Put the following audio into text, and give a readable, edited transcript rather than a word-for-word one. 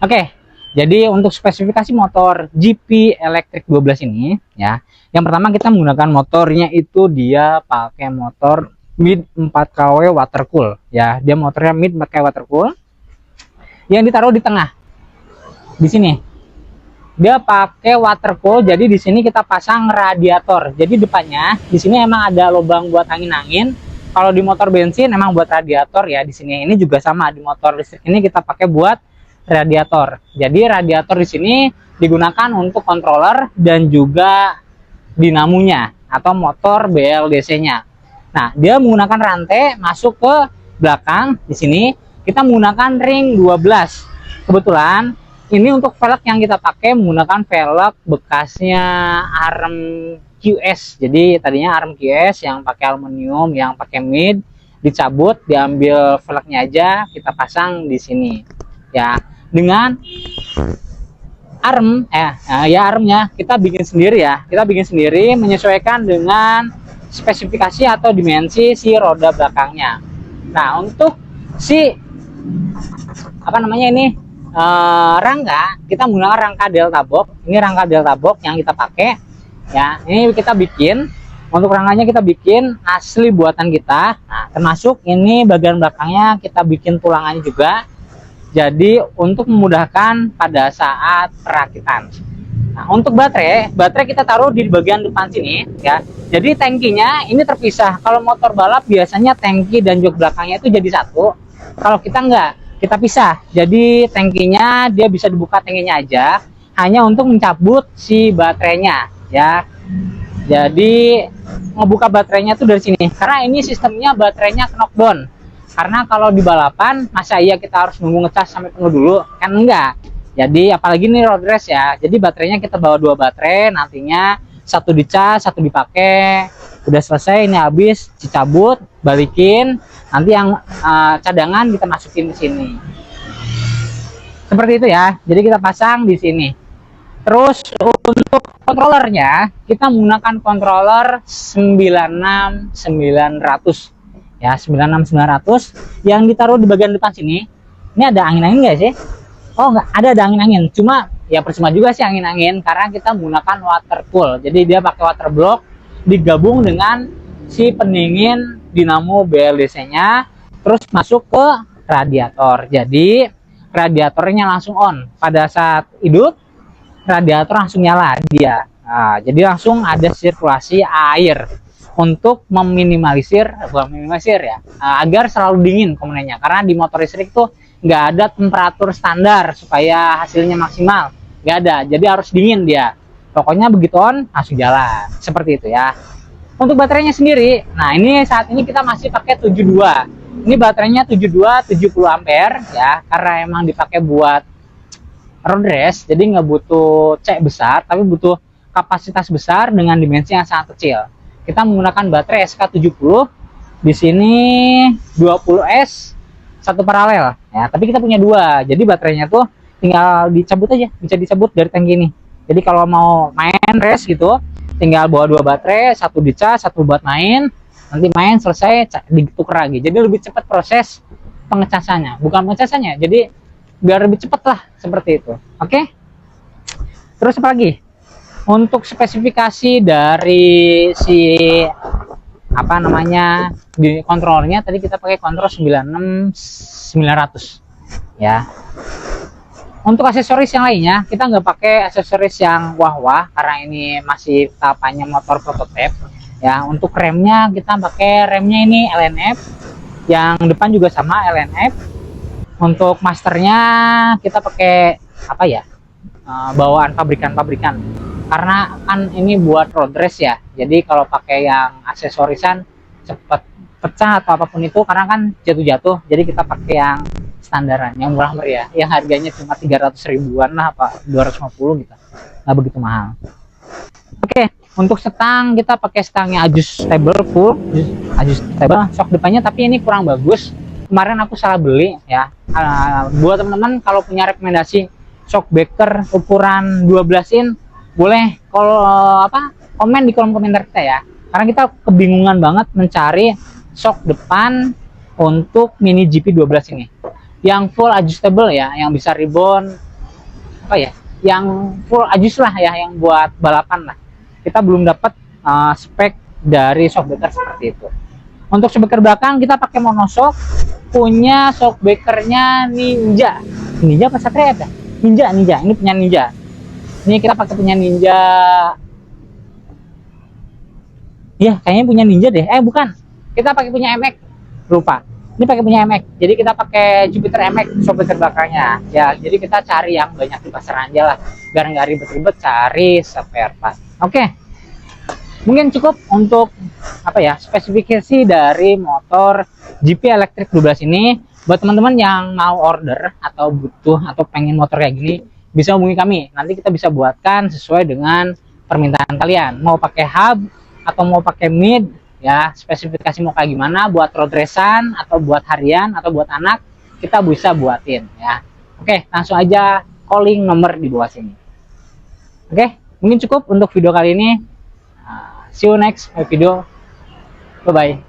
Oke, jadi untuk spesifikasi motor GP Electric 12 ini ya, yang pertama kita menggunakan motornya itu dia pakai motor mid 4KW watercool ya. Dia motornya mid 4KW watercool yang ditaruh di tengah. Di sini. Dia pakai watercool, jadi di sini kita pasang radiator. Jadi depannya di sini emang ada lubang buat angin-angin. Kalau di motor bensin emang buat radiator ya. Di sini ini juga sama, di motor listrik ini kita pakai buat radiator. Jadi radiator di sini digunakan untuk controller dan juga dinamonya atau motor BLDC-nya. Nah, dia menggunakan rantai masuk ke belakang. Di sini kita menggunakan ring 12. Kebetulan ini untuk velg yang kita pakai menggunakan velg bekasnya Arm QS. Jadi tadinya Arm QS yang pakai aluminium, yang pakai mid, dicabut, diambil velgnya aja, kita pasang di sini. Ya, dengan armnya kita bikin sendiri ya. Kita bikin sendiri menyesuaikan dengan spesifikasi atau dimensi si roda belakangnya. Nah, untuk si rangka, kita menggunakan rangka Delta Box. Ini rangka Delta Box yang kita pakai ya. Ini kita bikin, untuk rangkanya kita bikin asli buatan kita. Nah, termasuk ini bagian belakangnya kita bikin tulangannya juga. Jadi untuk memudahkan pada saat perakitan. Nah, untuk baterai kita taruh di bagian depan sini ya. Jadi tangkinya ini terpisah. Kalau motor balap biasanya tangki dan jok belakangnya itu jadi satu. Kalau kita enggak, kita pisah. Jadi tangkinya dia bisa dibuka tangkinya aja, hanya untuk mencabut si baterainya ya. Jadi ngebuka baterainya tuh dari sini. Karena ini sistemnya baterainya knockdown. Karena kalau di balapan masa iya kita harus nunggu ngecas sampai penuh dulu, kan enggak. Jadi apalagi ini road race ya. Jadi baterainya kita bawa 2 baterai, nantinya satu dicas, satu dipakai. Udah selesai ini habis dicabut, balikin. Nanti yang cadangan kita masukin ke sini. Seperti itu ya. Jadi kita pasang di sini. Terus untuk kontrolernya kita menggunakan controller 96900 ya, 96900 yang ditaruh di bagian depan sini. Ini ada angin-angin nggak sih? Oh, nggak ada angin-angin, cuma ya percuma juga sih angin-angin karena kita menggunakan watercool. Jadi dia pakai water block digabung dengan si pendingin dinamo BLDC-nya, terus masuk ke radiator. Jadi radiatornya langsung on. Pada saat hidup radiator langsung nyala dia. Nah, jadi langsung ada sirkulasi air untuk meminimalisir ya, agar selalu dingin komponennya. Karena di motor listrik tuh nggak ada temperatur standar supaya hasilnya maksimal, nggak ada. Jadi harus dingin dia. Pokoknya begitu on langsung jalan. Seperti itu ya. Untuk baterainya sendiri, nah ini saat ini kita masih pakai 72. Ini baterainya 72 70 ampere ya, karena emang dipakai buat road race, jadi nggak butuh cek besar, tapi butuh kapasitas besar dengan dimensi yang sangat kecil. Kita menggunakan baterai SK70. Di sini 20S satu paralel ya, tapi kita punya 2. Jadi baterainya tuh tinggal dicabut aja, bisa dicabut dari tangki ini. Jadi kalau mau main race gitu, tinggal bawa 2 baterai, satu dicas, satu buat main. Nanti main selesai ditukar lagi. Jadi lebih cepat proses pengecasannya, bukan pengecasannya. Jadi biar lebih cepat lah, seperti itu. Oke. Terus apa lagi? Untuk spesifikasi dari si di kontrolnya tadi kita pakai kontrol 96900 ya. Untuk aksesoris yang lainnya kita nggak pakai aksesoris yang wah-wah karena ini masih tahapannya motor prototipe ya. Untuk remnya kita pakai remnya ini LNF, yang depan juga sama LNF. Untuk masternya kita pakai bawaan pabrikan karena kan ini buat road race ya. Jadi kalau pakai yang aksesorisan cepet pecah atau apapun itu karena kan jatuh-jatuh. Jadi kita pakai yang standaran, yang murah meriah, yang harganya cuma 300 ribuan lah, apa 250 gitu, nggak begitu mahal. Oke, untuk stang kita pakai stangnya adjustable, full adjustable. Shock depannya tapi ini kurang bagus, kemarin aku salah beli ya. Buat teman-teman kalau punya rekomendasi shock breaker ukuran 12 in, boleh kalau komen di kolom komentar kita ya, karena kita kebingungan banget mencari shock depan untuk mini GP 12 ini yang full adjustable ya, yang bisa rebound apa ya, yang full ajus lah ya, yang buat balapan lah. Kita belum dapat spek dari shockbreaker seperti itu. Untuk shockbreaker belakang kita pakai monoshock, punya shockbreakernya Ninja. Ninja apa Satria ya? Ninja. Ini punya Ninja. Ini kita pakai punya Ninja. Iya, kayaknya punya Ninja deh. Bukan. Kita pakai punya MX. Lupa. Ini pakai punya MX. Jadi kita pakai Jupiter MX shockbreaker belakangnya. Ya, jadi kita cari yang banyak di pasaran aja lah. Biar nggak ribet-ribet cari spare part. Oke. Mungkin cukup untuk apa ya, spesifikasi dari motor GP Electric 12 ini. Buat teman-teman yang mau order atau butuh atau pengen motor kayak gini, bisa hubungi kami. Nanti kita bisa buatkan sesuai dengan permintaan kalian. Mau pakai hub atau mau pakai mid, ya spesifikasi mau kayak gimana, buat road race-an atau buat harian atau buat anak, kita bisa buatin ya. Oke, langsung aja calling nomor di bawah sini. Oke, mungkin cukup untuk video kali ini. See you next video. Bye bye.